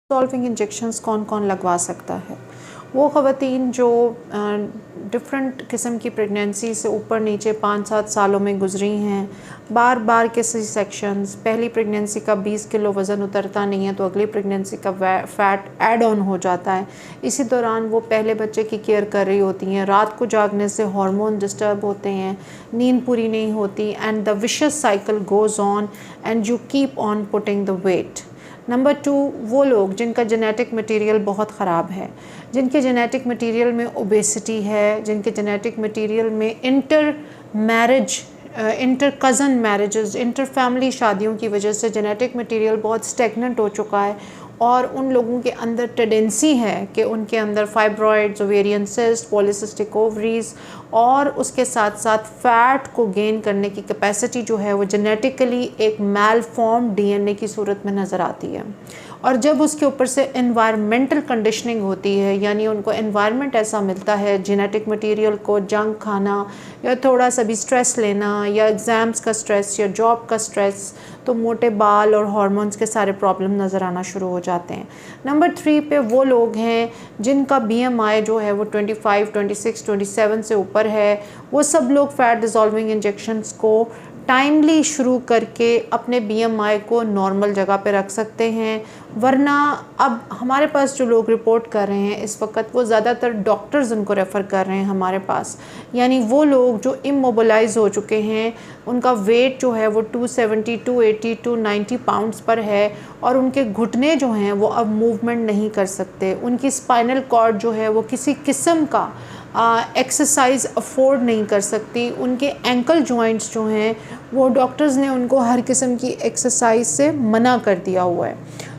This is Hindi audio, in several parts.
डिसॉल्विंग इंजेक्शंस कौन कौन लगवा सकता है? वो ख़वातीन जो डिफरेंट किस्म की प्रेगनेंसी से ऊपर नीचे 5-7 सालों में गुजरी हैं, बार बार के सी सेक्शंस, पहली प्रेगनेंसी का 20 किलो वज़न उतरता नहीं है तो अगली प्रेगनेंसी का फ़ैट ऐड ऑन हो जाता है। इसी दौरान वो पहले बच्चे की केयर कर रही होती हैं, रात को जागने से हार्मोन डिस्टर्ब होते हैं, नींद पूरी नहीं होती and the vicious cycle goes on and you keep on putting the weight. Number 2, वो लोग जिनका जेनेटिक मटेरियल बहुत ख़राब है, जिनके जेनेटिक मटेरियल में ओबेसिटी है, जिनके जेनेटिक मटेरियल में inter cousin marriages, inter family शादियों की वजह से जेनेटिक मटेरियल बहुत स्टेगनेंट हो चुका है और उन लोगों के अंदर टेंडेंसी है कि उनके अंदर fibroids, ovarian cyst, polycystic ovaries और उसके साथ साथ फ़ैट को गेन करने की कैपेसिटी जो है वो जेनेटिकली एक मैलफॉर्म डीएनए की सूरत में नज़र आती है। और जब उसके ऊपर से एनवायरमेंटल कंडीशनिंग होती है, यानी उनको एनवायरनमेंट ऐसा मिलता है, जेनेटिक मटेरियल को जंक खाना या थोड़ा सा भी स्ट्रेस लेना या एग्ज़ाम्स का स्ट्रेस या जॉब का स्ट्रेस, तो मोटे बाल और हार्मोन्स के सारे प्रॉब्लम नज़र आना शुरू हो जाते हैं। नंबर 3 पे वो लोग हैं जिनका BMI जो है वो 25, 26, 27 से ऊपर है। वो सब लोग फ़ैट डिसॉल्विंग इंजेक्शंस को टाइमली शुरू करके अपने BMI को नॉर्मल जगह पे रख सकते हैं। वरना अब हमारे पास जो लोग रिपोर्ट कर रहे हैं इस वक्त, वो ज़्यादातर डॉक्टर्स उनको रेफ़र कर रहे हैं हमारे पास, यानी वो लोग जो इमोबिलाइज हो चुके हैं, उनका वेट जो है वो 270, 280, 290 पाउंड्स पर है और उनके घुटने जो हैं वो अब मूवमेंट नहीं कर सकते, उनकी स्पाइनल कॉर्ड जो है वो किसी किस्म का एक्सरसाइज अफोर्ड नहीं कर सकती, उनके एंकल जॉइंट्स जो हैं वो डॉक्टर्स ने उनको हर किस्म की एक्सरसाइज से मना कर दिया हुआ है।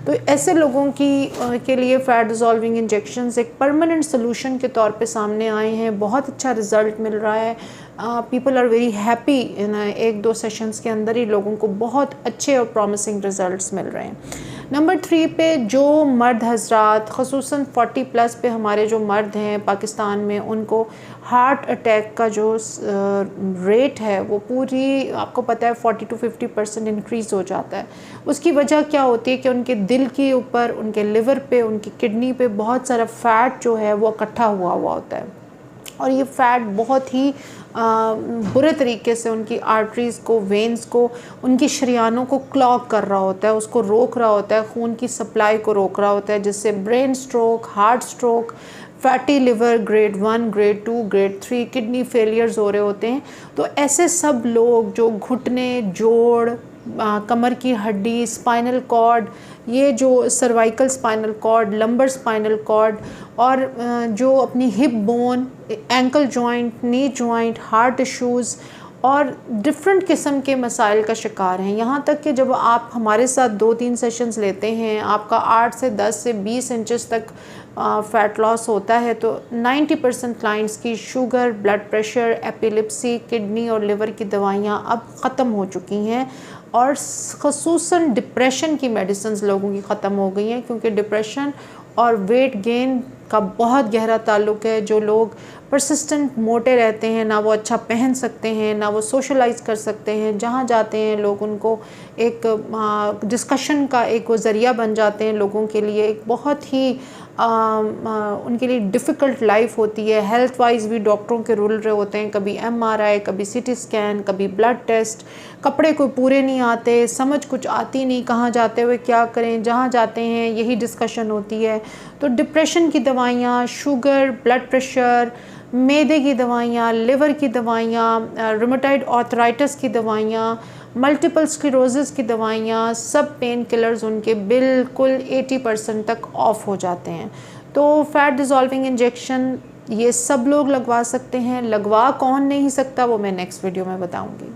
तो ऐसे लोगों के लिए फ़ैट डिसॉल्विंग इंजेक्शंस एक परमानेंट सोल्यूशन के तौर पे सामने आए हैं। बहुत अच्छा रिज़ल्ट मिल रहा है, people are very happy. 1-2 sessions के अंदर ही लोगों को बहुत अच्छे और प्रॉमिसिंग रिज़ल्ट्स मिल रहे हैं। नंबर 3 पे जो मर्द हज़रात, ख़ुसूसन 40+ पे हमारे जो मर्द हैं पाकिस्तान में, उनको हार्ट अटैक का जो रेट है वो पूरी, आपको पता है, 40 to 50% इंक्रीज़ हो जाता है। उसकी वजह क्या होती है कि उनके दिल के ऊपर, उनके लिवर पे, उनकी किडनी पे बहुत सारा फ़ैट जो है वो इकट्ठा हुआ होता है और ये फ़ैट बहुत ही बुरे तरीके से उनकी आर्टरीज़ को, वेन्स को, उनकी शरियानों को क्लॉग कर रहा होता है, उसको रोक रहा होता है, खून की सप्लाई को रोक रहा होता है, जिससे brain stroke, heart stroke, fatty liver grade 1, grade 2, grade 3, kidney failures हो रहे होते हैं। तो ऐसे सब लोग जो घुटने, जोड़, कमर की हड्डी, स्पाइनल कॉर्ड, ये जो cervical spinal cord, lumbar spinal cord और जो अपनी hip bone, ankle joint, knee joint, heart issues और डिफरेंट किस्म के मसाइल का शिकार हैं। यहाँ तक कि जब आप हमारे साथ 2-3 सेशंस लेते हैं, आपका 8 से 10 से 20 इंचेस तक फ़ैट लॉस होता है, तो 90% क्लाइंट्स की sugar, blood pressure, epilepsy, kidney और लिवर की दवाइयाँ अब ख़त्म हो चुकी हैं और ख़ुसूसन डिप्रेशन की मेडिसिन्स लोगों की ख़त्म हो गई हैं, क्योंकि डिप्रेशन और वेट गेन का बहुत गहरा ताल्लुक़ है। जो लोग परसिस्टेंट मोटे रहते हैं, ना वो अच्छा पहन सकते हैं, ना वो सोशलाइज़ कर सकते हैं, जहाँ जाते हैं लोग उनको एक डिस्कशन का एक वो ज़रिया बन जाते हैं लोगों के लिए। एक बहुत ही उनके लिए डिफ़िकल्ट लाइफ होती है। हेल्थ वाइज भी डॉक्टरों के रूल रहे होते हैं, कभी MRI, कभी CT स्कैन, कभी ब्लड टेस्ट, कपड़े कोई पूरे नहीं आते, समझ कुछ आती नहीं, कहाँ जाते हुए क्या करें, जहाँ जाते हैं यही डिस्कशन होती है। तो डिप्रेशन की दवाइयाँ, शुगर, ब्लड प्रेशर, मैदे की दवाइयाँ, लिवर की दवाइयाँ, रूमेटॉइड आर्थराइटिस की दवाइयाँ, मल्टीपल स्क्लेरोसिस की दवाइयाँ, सब पेन किलर्स उनके बिल्कुल 80% तक ऑफ हो जाते हैं। तो फ़ैट डिसॉल्विंग इंजेक्शन ये सब लोग लगवा सकते हैं। लगवा कौन नहीं सकता वो मैं नेक्स्ट वीडियो में बताऊँगी।